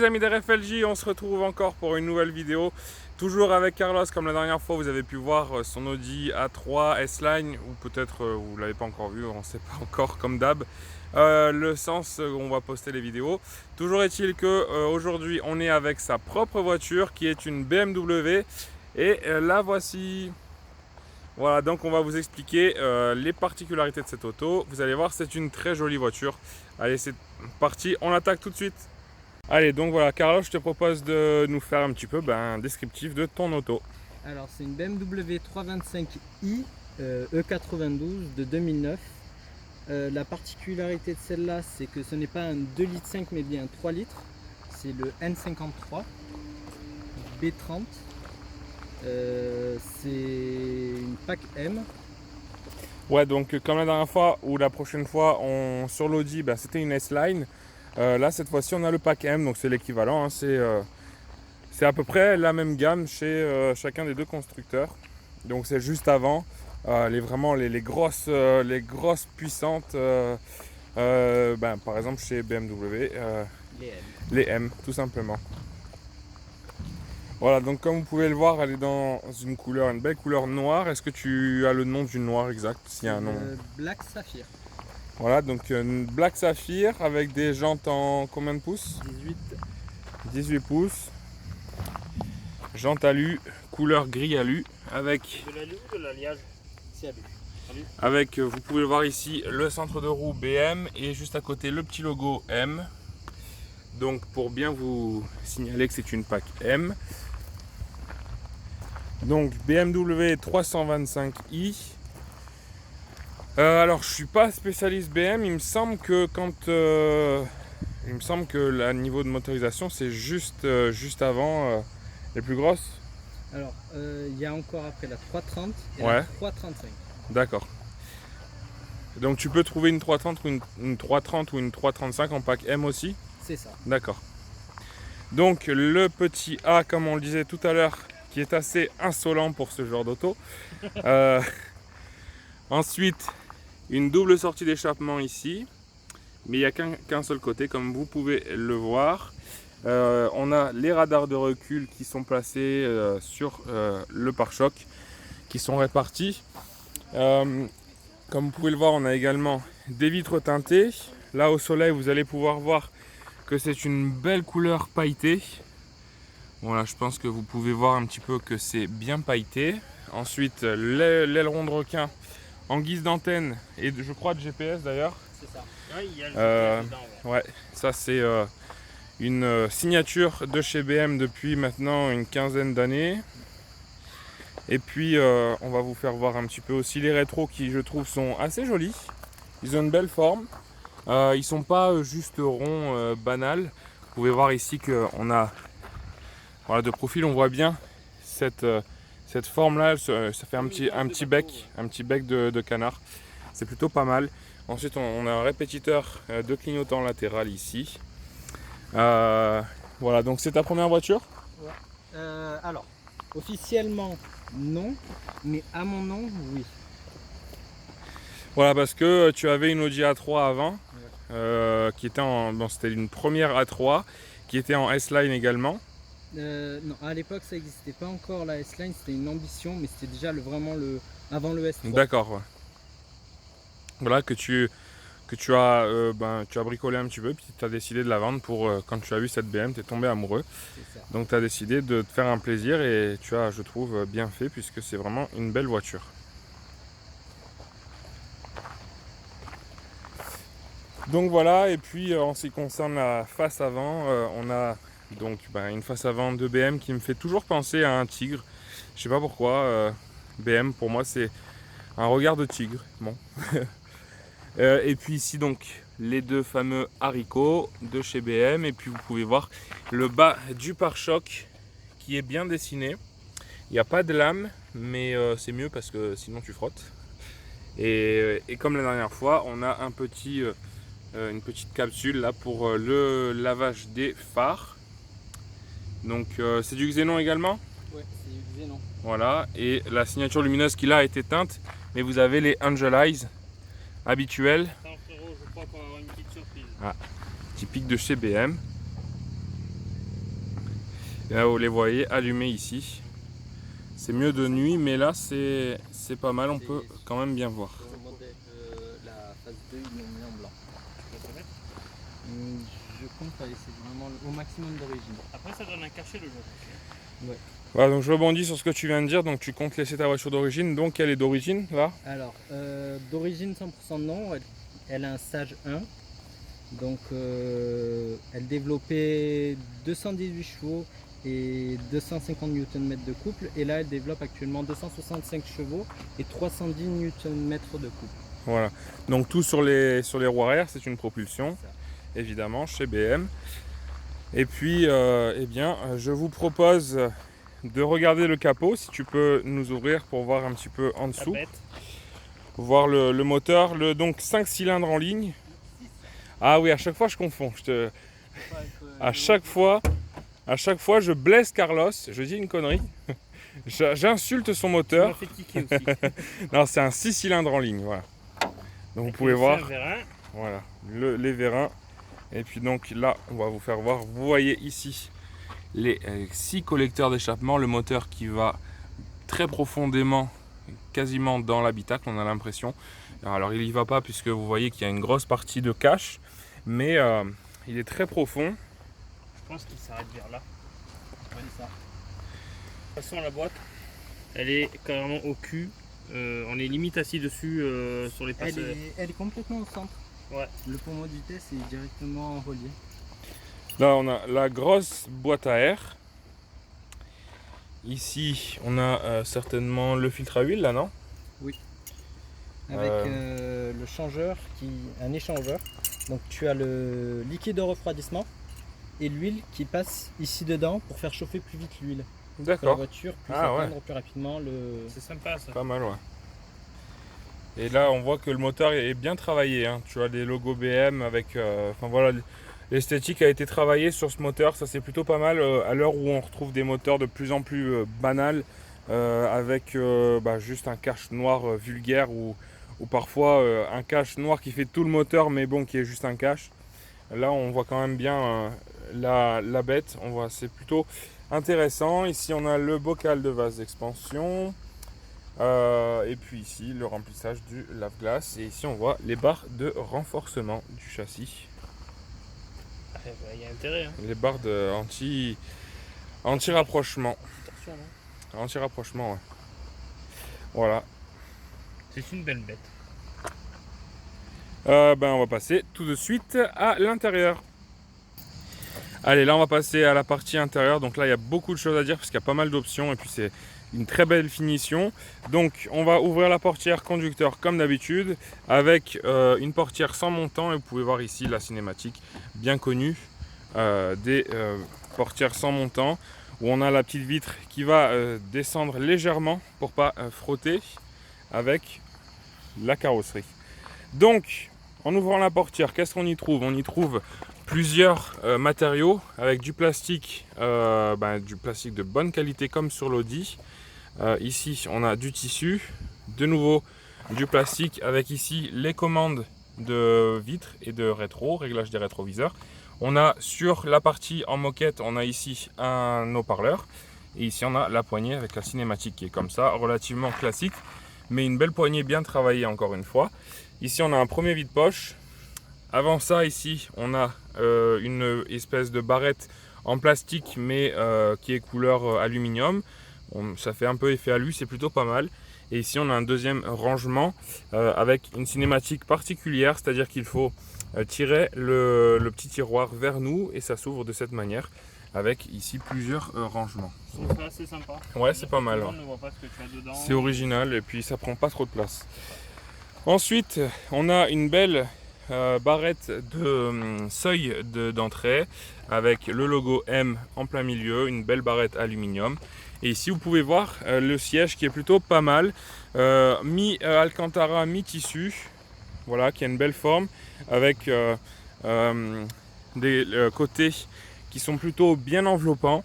les amis d'RFLJ, on se retrouve encore pour une nouvelle vidéo. Toujours avec Carlos, comme la dernière fois vous avez pu voir son Audi A3 S-Line, ou peut-être vous ne l'avez pas encore vu, on ne sait pas encore comme d'hab. Le sens où on va poster les vidéos. Toujours est-il que aujourd'hui on est avec sa propre voiture qui est une BMW et la voici. Voilà, donc on va vous expliquer les particularités de cette auto. Vous allez voir, c'est une très jolie voiture. Allez, c'est parti, on attaque tout de suite. Allez, donc voilà, Carlos, je te propose de nous faire un petit peu un descriptif de ton auto. Alors, c'est une BMW 325i E92 de 2009. La particularité de celle-là, c'est que ce n'est pas un 2,5 litres mais bien un 3 litres. C'est le N53 B30. C'est une PAC M. Ouais, donc comme la dernière fois ou la prochaine fois, sur l'Audi, c'était une S-Line. Là, cette fois-ci, on a le PAC M, donc c'est l'équivalent. Hein, c'est à peu près la même gamme chez chacun des deux constructeurs. Donc c'est juste avant, vraiment les grosses puissantes, par exemple chez BMW, les M, tout simplement. Voilà, donc comme vous pouvez le voir, elle est dans une belle couleur noire. Est-ce que tu as le nom du noir exact, s'il y a un nom? Black Sapphire. Voilà, donc une Black Sapphire avec des jantes en combien de pouces? 18 pouces. Jantes alu, couleur gris alu, avec... De l'alu ou de l'alliage? C'est alu. Avec, vous pouvez le voir ici, le centre de roue BM et juste à côté le petit logo M. Donc pour bien vous signaler que c'est une PAC M. Donc BMW 325i. Alors je suis pas spécialiste BM, il me semble que le niveau de motorisation c'est juste avant les plus grosses. Alors il y a encore après la 330 et Ouais. la 335. D'accord. Donc tu peux trouver une 330 ou une 330 ou une 335 en PAC M aussi? C'est ça. D'accord. Donc le petit A, comme on le disait tout à l'heure, qui est assez insolent pour ce genre d'auto. Ensuite, une double sortie d'échappement ici, mais il n'y a qu'un seul côté, comme vous pouvez le voir. On a les radars de recul qui sont placés sur le pare-choc, qui sont répartis. Comme vous pouvez le voir, on a également des vitres teintées. Là au soleil, vous allez pouvoir voir que c'est une belle couleur pailletée. Voilà, je pense que vous pouvez voir un petit peu que c'est bien pailleté. Ensuite, l'aileron de requin en guise d'antenne et je crois de GPS d'ailleurs. C'est ça. Ouais, il y a le Euh, dedans, Ouais, ça c'est une signature de chez BM depuis maintenant une quinzaine d'années. Et puis on va vous faire voir un petit peu aussi les rétros qui je trouve sont assez jolis. Ils ont une belle forme. Ils sont pas juste ronds banals. Vous pouvez voir ici qu'on a, voilà, de profil on voit bien cette forme là, ça fait un petit bec de canard. C'est plutôt pas mal. Ensuite on a un répétiteur de clignotant latéral ici. Voilà, donc c'est ta première voiture? Ouais. Alors, officiellement non, mais à mon nom, oui. Voilà, parce que tu avais une Audi A3 avant, qui était c'était une première A3 qui était en S-Line également. Non, à l'époque ça n'existait pas encore la S-Line, c'était une ambition, mais c'était déjà avant le S3. D'accord, ouais. Voilà, que tu as bricolé un petit peu, puis tu as décidé de la vendre pour quand tu as vu cette BM, tu es tombé amoureux. C'est ça. Donc tu as décidé de te faire un plaisir et tu as, je trouve, bien fait puisque c'est vraiment une belle voiture. Donc voilà, et puis en ce qui concerne la face avant, on a donc une face avant de BM qui me fait toujours penser à un tigre. Je sais pas pourquoi, BM pour moi c'est un regard de tigre. Bon. Et puis ici donc les deux fameux haricots de chez BM, et puis vous pouvez voir le bas du pare-choc qui est bien dessiné. Il n'y a pas de lame, mais c'est mieux parce que sinon tu frottes. Et comme la dernière fois, on a une petite capsule là pour le lavage des phares. Donc c'est du xénon également. Ouais, c'est du xénon. Voilà, et la signature lumineuse qui là a été teinte, mais vous avez les Angel Eyes habituels. Attends frérot, je crois qu'on va avoir une petite surprise. Ah, typique de chez BM. Et là vous les voyez allumés ici. C'est mieux de nuit, mais là c'est pas mal, on peut quand même bien voir. Sur le modèle, la phase 2, ils l'ont mis en blanc. Tu peux te mettre. Je compte pas laisser vraiment au maximum d'origine. Après, ça donne un cachet le jaune. Voilà, donc je rebondis sur ce que tu viens de dire, donc tu comptes laisser ta voiture d'origine, donc elle est d'origine là? Alors, d'origine 100% non, elle a un stage 1. Donc, elle développait 218 chevaux et 250 Nm de couple. Et là, elle développe actuellement 265 chevaux et 310 Nm de couple. Voilà, donc tout sur les roues arrière, c'est une propulsion, évidemment, chez BM. Et puis, eh bien, je vous propose de regarder le capot, si tu peux nous ouvrir pour voir un petit peu en La dessous, bête. voir le moteur, donc 5 cylindres en ligne. Ah oui, à chaque fois je confonds, à chaque fois je blesse Carlos, je dis une connerie, j'insulte son Ça moteur. m'a fait tiquer aussi. Non, c'est un 6 cylindres en ligne, voilà. Donc vous pouvez voir, Un vérin. voilà, les vérins. Et puis donc là, on va vous faire voir, vous voyez ici les 6 collecteurs d'échappement, le moteur qui va très profondément, quasiment dans l'habitacle, on a l'impression. Alors il n'y va pas puisque vous voyez qu'il y a une grosse partie de cache, mais il est très profond. Je pense qu'il s'arrête vers là. Ouais, ça. De toute façon, la boîte, elle est carrément au cul. On est limite assis dessus sur les passes. Elle est complètement au centre. Ouais. Le pommeau de vitesse est directement relié. Là on a la grosse boîte à air. Ici on a certainement le filtre à huile là, non? Avec le changeur, un échangeur. Donc tu as le liquide de refroidissement et l'huile qui passe ici dedans pour faire chauffer plus vite l'huile. Que la D'accord, voiture puisse Ah ouais. atteindre plus rapidement le... C'est sympa ça. pas mal, ouais. Et là on voit que le moteur est bien travaillé, hein. Tu as des logos BM avec, enfin voilà, l'esthétique a été travaillée sur ce moteur, ça c'est plutôt pas mal à l'heure où on retrouve des moteurs de plus en plus banals avec juste un cache noir vulgaire ou parfois un cache noir qui fait tout le moteur mais bon qui est juste un cache. Là on voit quand même bien la bête, on voit, c'est plutôt intéressant. Ici on a le bocal de vase d'expansion. Et puis ici le remplissage du lave-glace, et ici on voit les barres de renforcement du châssis, Il y a intérêt. Hein. les barres de anti-rapprochement, Attention, hein. anti-rapprochement, ouais. Voilà. C'est une belle bête. On va passer tout de suite à l'intérieur. Allez, là on va passer à la partie intérieure. Donc là il y a beaucoup de choses à dire parce qu'il y a pas mal d'options et puis c'est une très belle finition. Donc on va ouvrir la portière conducteur comme d'habitude avec une portière sans montant, et vous pouvez voir ici la cinématique bien connue des portières sans montant, où on a la petite vitre qui va descendre légèrement pour pas frotter avec la carrosserie. Donc en ouvrant la portière, qu'est-ce qu'on y trouve? On y trouve plusieurs matériaux avec du plastique de bonne qualité comme sur l'Audi. Ici on a du tissu, de nouveau du plastique avec ici les commandes de vitres et de rétro, réglage des rétroviseurs. On a sur la partie en moquette, on a ici un haut-parleur, et ici on a la poignée avec la cinématique qui est comme ça, relativement classique, mais une belle poignée bien travaillée encore une fois. Ici on a un premier vide-poche. Avant ça, ici on a une espèce de barrette en plastique mais qui est couleur aluminium. Ça fait un peu effet alu, c'est plutôt pas mal. Et ici on a un deuxième rangement avec une cinématique particulière, c'est-à-dire qu'il faut tirer le petit tiroir vers nous et ça s'ouvre de cette manière avec ici plusieurs rangements. C'est assez sympa. Ouais, c'est pas mal. Tout le monde ne voit pas ce que tu as dedans. C'est original et puis ça prend pas trop de place. Ensuite, on a une belle barrette de seuil d'entrée avec le logo M en plein milieu, une belle barrette aluminium. Et ici vous pouvez voir le siège qui est plutôt pas mal, mi Alcantara, mi tissu, voilà, qui a une belle forme avec des côtés qui sont plutôt bien enveloppants,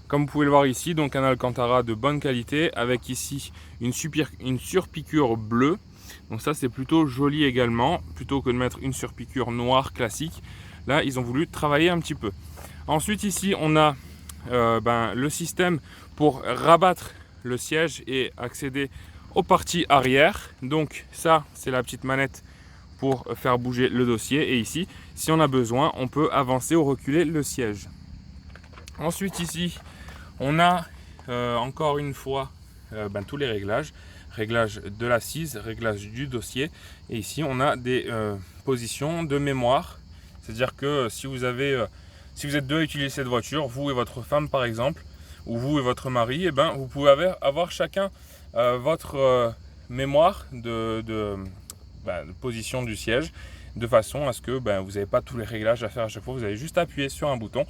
comme vous pouvez le voir ici. Donc un Alcantara de bonne qualité avec ici une surpiqûre bleue. Donc ça c'est plutôt joli également, plutôt que de mettre une surpiqûre noire classique. Là ils ont voulu travailler un petit peu. Ensuite ici on a le système pour rabattre le siège et accéder aux parties arrière. Donc ça, c'est la petite manette pour faire bouger le dossier. Et ici, si on a besoin, on peut avancer ou reculer le siège. Ensuite ici, on a encore une fois tous les réglages. Réglage de l'assise, réglage du dossier. Et ici, on a des positions de mémoire. C'est-à-dire que si vous êtes deux à utiliser cette voiture, vous et votre femme par exemple, ou vous et votre mari, vous pouvez avoir chacun votre mémoire de position du siège, de façon à ce que vous n'avez pas tous les réglages à faire à chaque fois. Vous avez juste appuyé sur un bouton.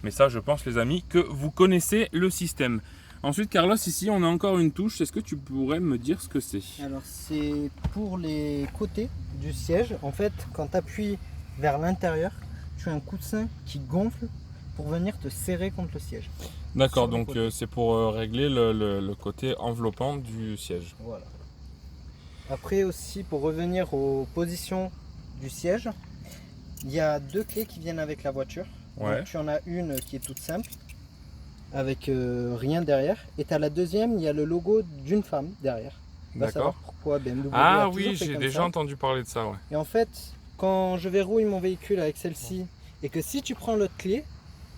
Mais ça, je pense, les amis, que vous connaissez le système. Ensuite, Carlos, ici, on a encore une touche. Est-ce que tu pourrais me dire ce que c'est? Alors, c'est pour les côtés du siège. En fait, quand tu appuies vers l'intérieur, tu as un coussin qui gonfle pour venir te serrer contre le siège. D'accord, donc c'est pour régler le côté enveloppant du siège. Voilà. Après aussi, pour revenir aux positions du siège, il y a deux clés qui viennent avec la voiture. Ouais. Donc, tu en as une qui est toute simple, avec rien derrière. Et tu as la deuxième, il y a le logo d'une femme derrière. D'accord. Pourquoi BMW Ah a toujours oui, fait j'ai comme déjà ça. entendu parler de ça. Ouais. Et en fait, quand je verrouille mon véhicule avec celle-ci, et que si tu prends l'autre clé,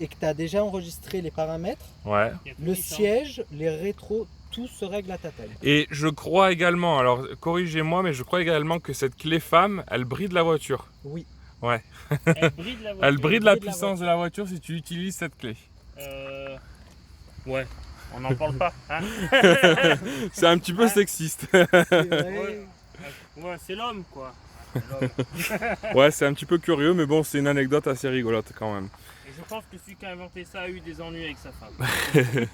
et que tu as déjà enregistré les paramètres, Ouais. le siège, les rétros, tout se règle à ta taille. Et je crois également, alors corrigez-moi, mais je crois également que cette clé femme, elle bride la voiture. Oui. Ouais. Elle bride la voiture. Elle bride la puissance de la voiture si tu utilises cette clé. Ouais, on n'en parle pas. Hein. C'est un petit peu sexiste. C'est vrai. Ouais, c'est l'homme quoi. Ouais, c'est un petit peu curieux, mais bon, c'est une anecdote assez rigolote quand même. Et je pense que celui qui a inventé ça a eu des ennuis avec sa femme.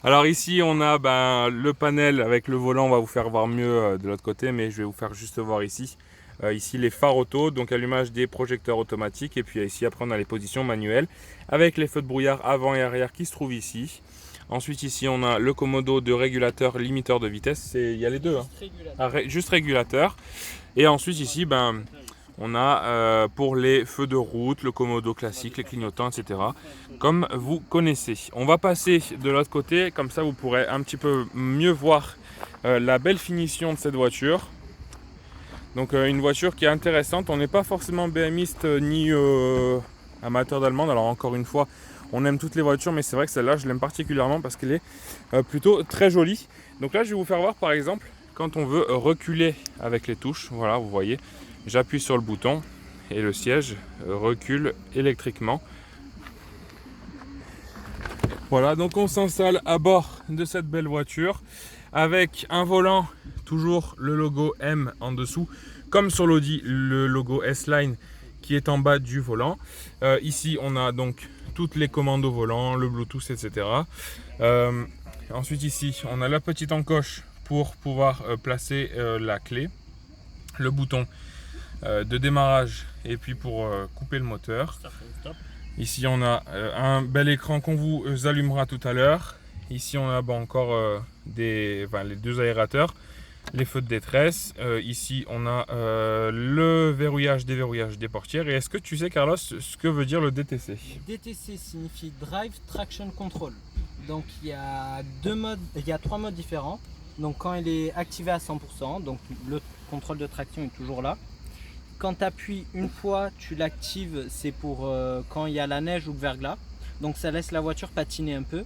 Alors ici, on a le panel avec le volant. On va vous faire voir mieux de l'autre côté, mais je vais vous faire juste voir ici. Ici, les phares auto, donc allumage des projecteurs automatiques. Et puis ici, après, on a les positions manuelles avec les feux de brouillard avant et arrière qui se trouvent ici. Ensuite, ici, on a le commodo de régulateur limiteur de vitesse. Il y a les deux, hein. Juste régulateur. Et ensuite, ici, on a pour les feux de route, le commodo classique, les clignotants, etc. Comme vous connaissez. On va passer de l'autre côté, comme ça vous pourrez un petit peu mieux voir la belle finition de cette voiture. Donc une voiture qui est intéressante. On n'est pas forcément BMiste ni amateur d'allemande. Alors encore une fois, on aime toutes les voitures, mais c'est vrai que celle-là, je l'aime particulièrement parce qu'elle est plutôt très jolie. Donc là, je vais vous faire voir par exemple quand on veut reculer avec les touches. Voilà, vous voyez. J'appuie sur le bouton et le siège recule électriquement. Voilà, donc on s'installe à bord de cette belle voiture avec un volant, toujours le logo M en dessous, comme sur l'Audi, le logo S-Line qui est en bas du volant. Ici, on a donc toutes les commandes au volant, le Bluetooth, etc. Ensuite, ici, on a la petite encoche pour pouvoir placer la clé, le bouton de démarrage et puis pour couper le moteur. Ici on a un bel écran qu'on vous allumera tout à l'heure. Ici on a encore les deux aérateurs, les feux de détresse. Ici on a le verrouillage, déverrouillage des portières. Et est-ce que tu sais, Carlos, ce que veut dire le DTC? DTC signifie Drive Traction Control. Donc il y a trois modes différents. Donc quand il est activé à 100%, donc le contrôle de traction est toujours là. Quand tu appuies une fois, tu l'actives, c'est pour quand il y a la neige ou le verglas. Donc ça laisse la voiture patiner un peu.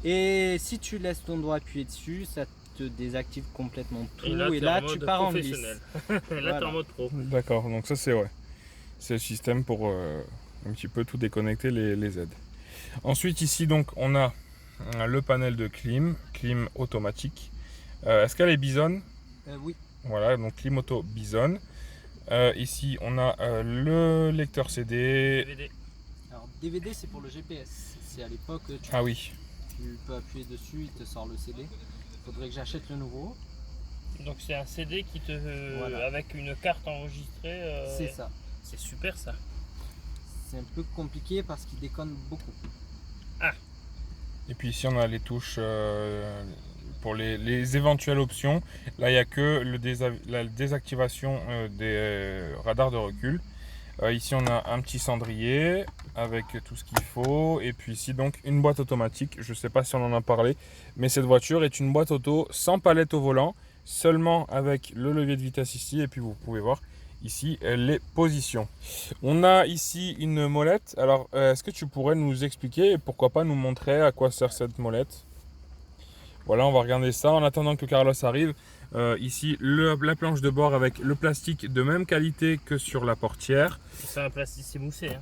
Et si tu laisses ton doigt appuyer dessus, ça te désactive complètement tout. Et là tu pars en glisse. Là tu es en mode pro. D'accord, donc ça c'est le système pour un petit peu tout déconnecter les aides. Ensuite ici donc on a le panel de clim automatique. Est-ce qu'elle est Bison? Oui. Voilà, donc clim auto Bison. Ici on a le lecteur CD. DVD. Alors DVD c'est pour le GPS. C'est à l'époque tu peux appuyer dessus, il te sort le CD. Il faudrait que j'achète le nouveau. Donc c'est un CD qui avec une carte enregistrée. C'est ça. C'est super ça. C'est un peu compliqué parce qu'il déconne beaucoup. Ah. Et puis ici on a les touches pour les éventuelles options. Là il n'y a que la désactivation des radars de recul. Ici on a un petit cendrier avec tout ce qu'il faut. Et puis ici donc une boîte automatique. Je ne sais pas si on en a parlé, mais cette voiture est une boîte auto sans palette au volant, seulement avec le levier de vitesse ici. Et puis vous pouvez voir ici les positions. On a ici une molette. Alors est-ce que tu pourrais nous expliquer et pourquoi pas nous montrer à quoi sert cette molette? Voilà, on va regarder ça en attendant que Carlos arrive. Ici la planche de bord avec le plastique de même qualité que sur la portière. C'est un plastique, c'est moussé. Hein.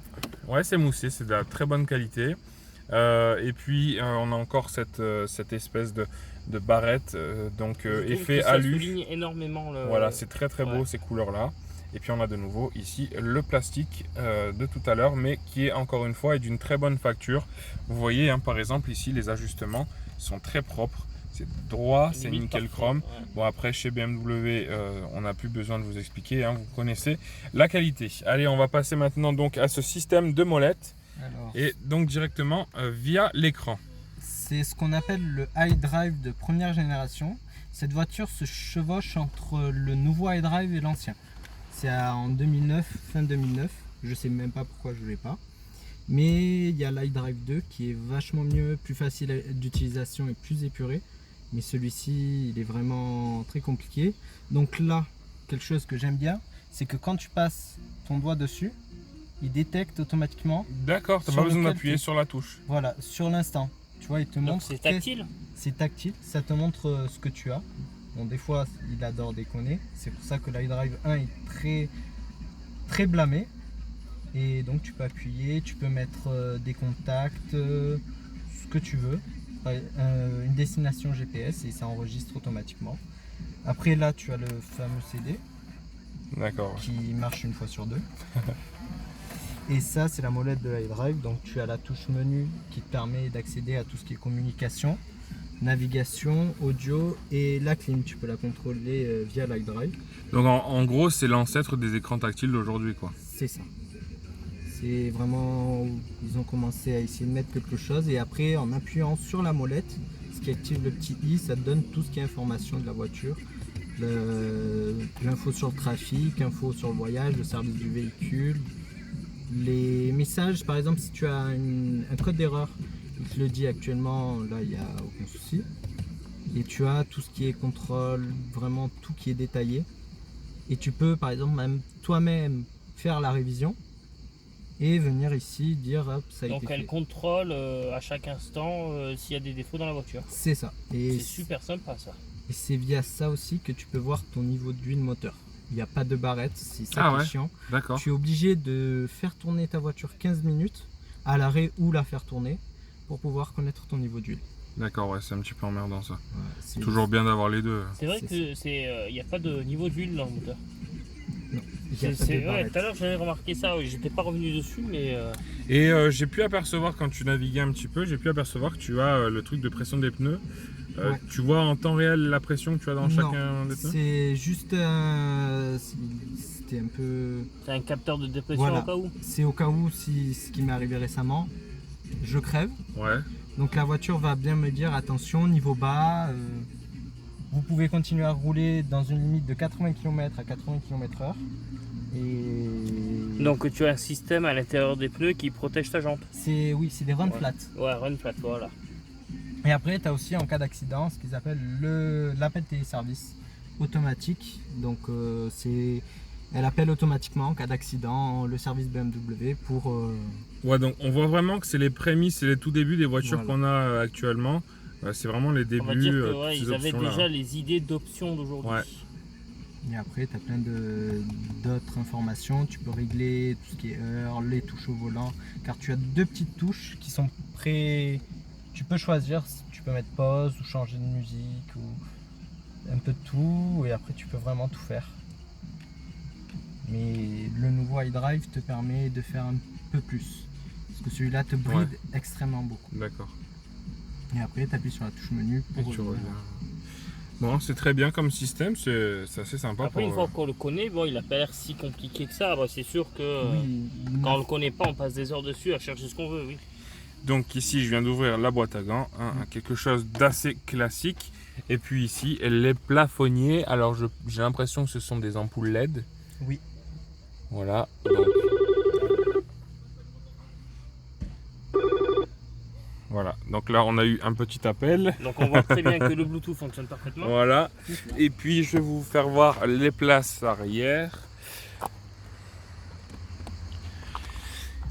Ouais, c'est moussé, c'est de la très bonne qualité. Et puis on a encore cette espèce de barrette, donc effet ça alu. souligne énormément le... Voilà, c'est très beau ces couleurs-là. Et puis on a de nouveau ici le plastique de tout à l'heure, mais qui est encore une fois d'une très bonne facture. Vous voyez, hein, par exemple ici les ajustements sont très propres. C'est droit, c'est nickel chrome. Ouais. Bon, après chez BMW, on n'a plus besoin de vous expliquer, hein, vous connaissez la qualité. Allez, on va passer maintenant donc à ce système de molette. Alors, Et donc directement via l'écran. c'est ce qu'on appelle le iDrive de première génération. Cette voiture se chevauche entre le nouveau iDrive et l'ancien. C'est en 2009, fin 2009. Je sais même pas pourquoi je l'ai pas. Mais il y a l'iDrive 2 qui est vachement mieux, plus facile d'utilisation et plus épuré. Mais celui-ci, il est vraiment très compliqué. Donc là, quelque chose que j'aime bien, c'est que quand tu passes ton doigt dessus, il détecte automatiquement. D'accord, tu n'as Sur pas besoin lequel d'appuyer tu- sur la touche. Voilà, sur l'instant. Tu vois, il te Donc montre. c'est tactile. C'est tactile, ça te montre ce que tu as. Bon, des fois, il adore déconner. C'est pour ça que l'iDrive 1 est très blâmé. Et donc, tu peux appuyer, tu peux mettre des contacts, ce que tu veux. Une destination GPS et ça enregistre automatiquement. Après, là, tu as le fameux CD D'accord. qui marche une fois sur deux. Et ça, c'est la molette de l'iDrive. Donc, tu as la touche menu qui te permet d'accéder à tout ce qui est communication, navigation, audio et la clim. Tu peux la contrôler via l'iDrive. Donc en gros, c'est l'ancêtre des écrans tactiles d'aujourd'hui, quoi. C'est ça. C'est vraiment où ils ont commencé à essayer de mettre quelque chose. Et après, en appuyant sur la molette, ce qui active le petit i, ça te donne tout ce qui est information de la voiture. L'info sur le trafic, info sur le voyage, le service du véhicule. Les messages, par exemple, si tu as un code d'erreur, il te le dit actuellement, là il n'y a aucun souci. Et tu as tout ce qui est contrôle, vraiment tout qui est détaillé. Et tu peux, par exemple, même toi-même faire la révision et venir ici dire hop, ça a Donc été elle fait. contrôle à chaque instant s'il y a des défauts dans la voiture. C'est ça. Et C'est super sympa ça. c'est via ça aussi que tu peux voir ton niveau d'huile moteur. Il n'y a pas de barrette, c'est ça Ah qui est ouais. chiant. D'accord. Tu es obligé de faire tourner ta voiture 15 minutes à l'arrêt ou la faire tourner pour pouvoir connaître ton niveau d'huile. D'accord, ouais, c'est un petit peu emmerdant ça. Voilà, c'est Toujours bien d'avoir les deux. C'est vrai C'est que il n'y a pas de niveau d'huile dans le moteur. il y a pas de Ouais, barrette. tout à l'heure j'avais remarqué ça, oui, j'étais pas revenu dessus mais Et j'ai pu apercevoir quand tu naviguais un petit peu, j'ai pu apercevoir que tu as le truc de pression des pneus. Ouais. Tu vois en temps réel la pression que tu as dans Non, chacun des pneus? c'est juste c'était un peu. c'est un capteur de dépression Voilà. au cas où. C'est au cas où si ce qui m'est arrivé récemment, je crève. Ouais. Donc la voiture va bien me dire attention, niveau bas, vous pouvez continuer à rouler dans une limite de 80 km à 80 km/h. Et Donc tu as un système à l'intérieur des pneus qui protège ta jante. c'est des run Ouais. flat. Ouais, run flat, voilà. Et après, tu as aussi en cas d'accident ce qu'ils appellent l'appel téléservice automatique. Donc elle appelle automatiquement en cas d'accident le service BMW pour. Ouais, donc on voit vraiment que c'est les prémices et les tout débuts des voitures Voilà. qu'on a actuellement. C'est vraiment les débuts. On va dire que toutes ces ils avaient options-là. déjà les idées d'options d'aujourd'hui. Ouais. Et après, tu as plein d'autres informations. Tu peux régler tout ce qui est heure, les touches au volant. Car tu as deux petites touches qui sont prêts. Tu peux choisir, tu peux mettre pause ou changer de musique ou un peu de tout. Et après, tu peux vraiment tout faire. Mais le nouveau iDrive te permet de faire un peu plus. Parce que celui-là te bride extrêmement beaucoup. D'accord. Et après, tu appuies sur la touche menu Et pour tu revenir. reviens. Bon, c'est très bien comme système, c'est assez sympa. Après, une pour, fois qu'on le connaît, bon, il n'a pas l'air si compliqué que ça. Bah, c'est sûr que Oui, quand on le connaît pas, on passe des heures dessus à chercher ce qu'on veut, oui. Donc ici, je viens d'ouvrir la boîte à gants, hein, quelque chose d'assez classique. Et puis ici, les plafonniers. Alors j'ai l'impression que ce sont des ampoules LED. Oui. Voilà. Donc, Voilà, donc là on a eu un petit appel. Donc on voit très bien que le Bluetooth fonctionne parfaitement. Voilà, et puis je vais vous faire voir les places arrière.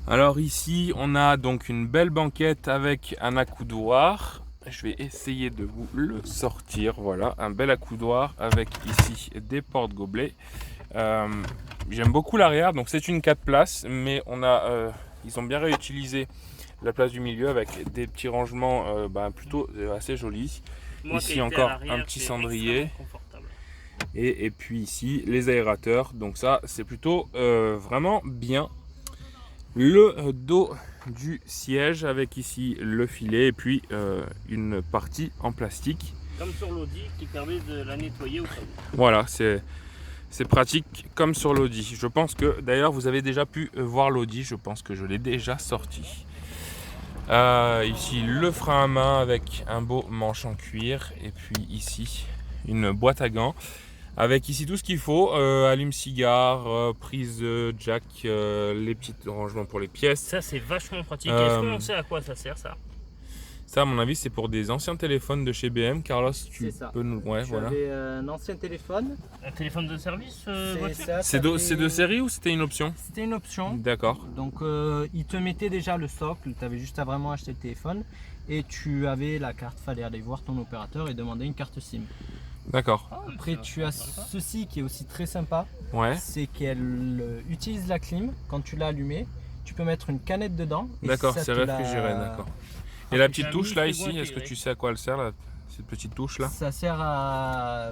Alors ici on a donc une belle banquette avec un accoudoir. Je vais essayer de vous le sortir. Voilà, un bel accoudoir avec ici des porte-gobelets. J'aime beaucoup l'arrière, donc c'est une 4 places, mais ils ont bien réutilisé la place du milieu avec des petits rangements plutôt assez jolis. Moi, Ici qui ai été encore à l'arrière, un petit c'est cendrier. extrêmement confortable. Et puis ici les aérateurs, donc ça c'est plutôt vraiment bien. Le dos du siège avec ici le filet et puis une partie en plastique. Comme sur l'Audi qui permet de la nettoyer au cas où. Voilà, c'est pratique comme sur l'Audi. Je pense que d'ailleurs vous avez déjà pu voir l'Audi, je pense que je l'ai déjà sorti. Ici le frein à main avec un beau manche en cuir et puis ici une boîte à gants avec ici tout ce qu'il faut, allume-cigare, prise jack, les petits rangements pour les pièces. Ça c'est vachement pratique. Est-ce qu'on sait à quoi ça sert ça? Ça à mon avis c'est pour des anciens téléphones de chez BM. Carlos, tu peux nous... Ouais, Tu voilà. avais un ancien téléphone. Un téléphone de service voiture? C'est de série ou c'était une option? C'était une option. D'accord. Donc il te mettait déjà le socle, tu avais juste à vraiment acheter le téléphone et tu avais la carte, fallait aller voir ton opérateur et demander une carte SIM. D'accord. Après tu as ceci qui est aussi très sympa, Ouais. c'est qu'elle utilise la clim. Quand tu l'as allumée, tu peux mettre une canette dedans. D'accord, c'est réfrigéré, d'accord. Et la petite touche là ici, est-ce que tu sais à quoi elle sert là, cette petite touche là? Ça sert à...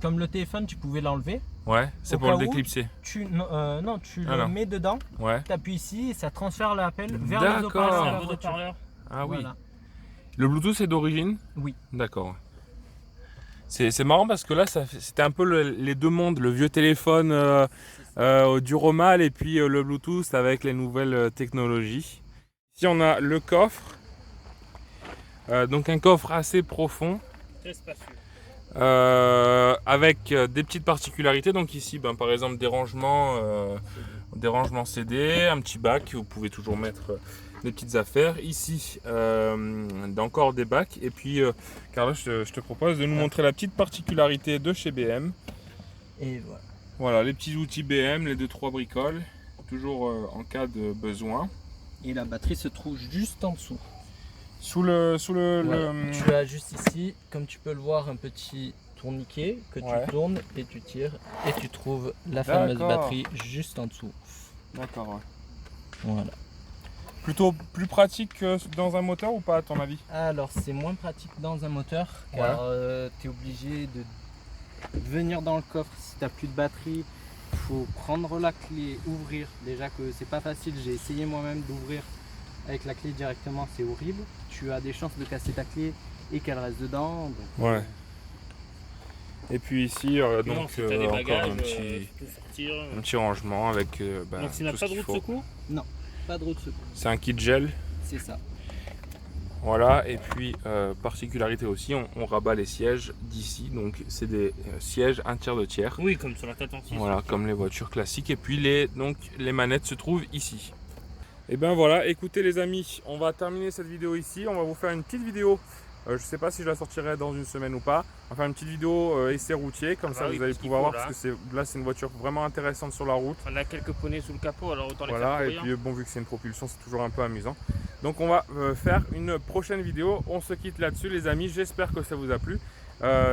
Comme le téléphone, tu pouvais l'enlever. Ouais, c'est Au pour le cas où, déclipser. Non, tu le mets dedans, Ouais. tu appuies ici et ça transfère l'appel vers le D'accord. haut-parleur de la Un voiture. haut-parleur. Ah oui. Voilà. Le Bluetooth est d'origine? Oui. D'accord. C'est marrant parce que là c'était un peu les deux mondes, le vieux téléphone du Romal et puis le Bluetooth avec les nouvelles technologies. Ici on a le coffre, donc un coffre assez profond. Très spacieux. Avec des petites particularités, donc ici par exemple des rangements CD, un petit bac, vous pouvez toujours mettre des petites affaires, ici encore des bacs, et puis Carlos, je te propose de nous montrer la petite particularité de chez BM. Et voilà. Voilà les petits outils BM, les 2-3 bricoles, toujours en cas de besoin. Et la batterie se trouve juste en dessous. Sous le Voilà. Tu as juste ici, comme tu peux le voir, un petit tourniquet que tu tournes et tu tires et tu trouves la fameuse batterie juste en dessous. D'accord, ouais. Voilà. Plutôt plus pratique que dans un moteur ou pas à ton avis? Alors c'est moins pratique dans un moteur car tu es obligé de venir dans le coffre si tu n'as plus de batterie. Il faut prendre la clé, ouvrir. Déjà que c'est pas facile, j'ai essayé moi-même d'ouvrir avec la clé directement, c'est horrible. Tu as des chances de casser ta clé et qu'elle reste dedans. Donc, ouais. Et puis ici, donc si t'as des bagages, encore tu peux sortir. un petit rangement avec Donc tu n'as tout pas ce de qu'il roue de faut. secours? Non, pas de roue de secours. C'est un kit gel. C'est ça. Voilà, et puis particularité aussi, on rabat les sièges d'ici, donc c'est des sièges 1/3 de tiers. Oui, comme sur la 406. Voilà, comme les voitures classiques. Et puis les manettes se trouvent ici. Et ben voilà, écoutez les amis, on va terminer cette vidéo ici. On va vous faire une petite vidéo. Je ne sais pas si je la sortirai dans une semaine ou pas. Enfin une petite vidéo essai routier, comme ça vous allez pouvoir voir parce que là c'est une voiture vraiment intéressante sur la route. On a quelques poneys sous le capot, alors autant les faire Voilà, et courir. puis bon, vu que c'est une propulsion, c'est toujours un peu amusant. Donc on va faire une prochaine vidéo. On se quitte là-dessus les amis, j'espère que ça vous a plu.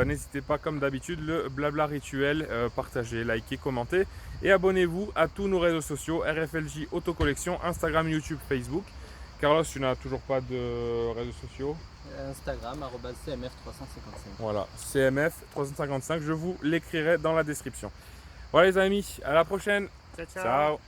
N'hésitez pas comme d'habitude, le blabla rituel, partagez, likez, commentez et abonnez-vous à tous nos réseaux sociaux, RFLJ Autocollection, Instagram, YouTube, Facebook. Carlos, tu n'as toujours pas de réseaux sociaux? Instagram, @cmf355. Voilà, CMF355, je vous l'écrirai dans la description. Voilà les amis, à la prochaine. Ciao, ciao. Ciao.